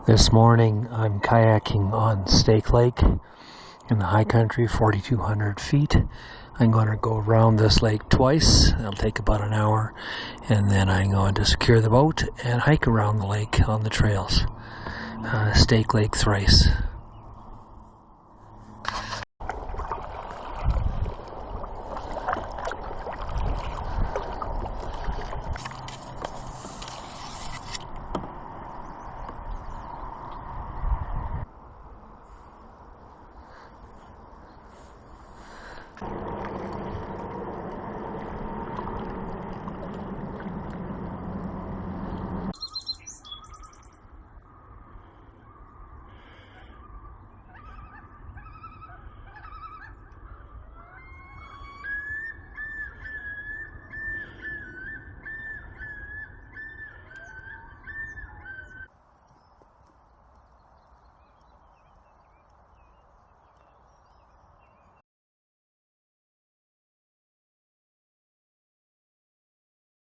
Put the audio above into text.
This morning I'm kayaking on Stake Lake in the high country, 4,200 feet. I'm going to go around this lake twice. It'll take about an hour, and then I'm going to secure the boat and hike around the lake on the trails. Stake Lake, Thrice.